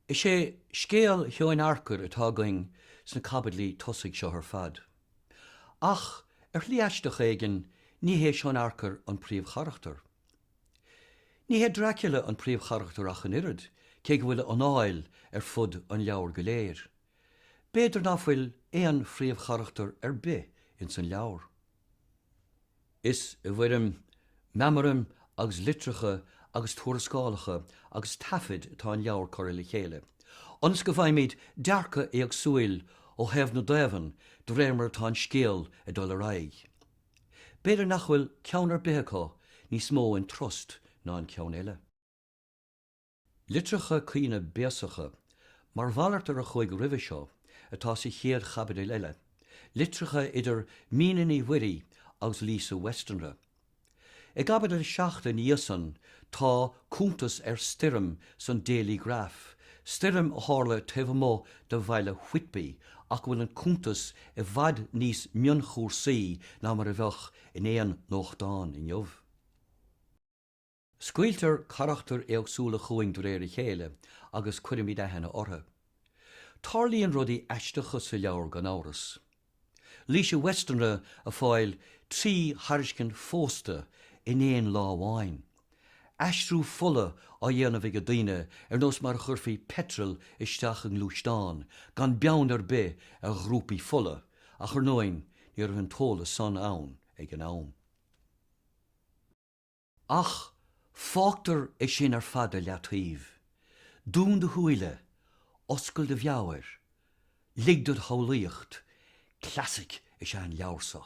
Is sé scéal Hughain Arcar atá going sna cabadlí tosaigh seo ar fad. Ach, líaisteach éigen, ní hé Seán Arcar an príomhcharachtar. Ní hé Dracula an príomhcharachtar ach an irid, cé go bhfuil an áil ar fud an leabhar go léir. Béidir nach bhfuil éon príomhcharachtar ar bith in san leabhar. Is a bhfuirim meamarim agus litricha agus tuarascálacha agus tafid atá an leabhar choir le chéile. Ons go bhfaimid dearcha ag súil ó hebh na daimhan do réimar tá an scéal a dul ar Léigh. Béidir nach bhfuil ceann ar bithá ní smó an trost ná an ceann eile. Litricha cíine béasacha, mar bhallart ar a chuig ribh seo atá sa chéad chabadil eile. Litricha idir mínaí huirí agus lísa Westernra. I gabadil seachta níosan tá cúntas ar stirm san Daily Graph. Stirm a hála taobh mó de bhaile Whitby ach bhfuil an cúntas I bhad níos mionchúrsaí ná mar a bheoch in éon nóchdáin in jobh. Scuiltar charachtar éagsúla chuing do réir chéile agus cuirimí de hena ortha. Tarlíonn rudaí eisteacha sa leabhar gan áras. Lísa Westernra a fáil trí hariscin fósta in éon lámháin. Aistrú fulla á dhéanamh ag a daoine ar nós mar churfaí petrol isteach an lúistáin, gan beann ar bith a grúpaí fulla, a chur nóin ní ar an tóla san ann ag an ann. Ach, fágtar é sin ar fada leataíomh. Dún de huaile, oscail de bheabhair, ligdad holaíocht, classic is an leabharsa.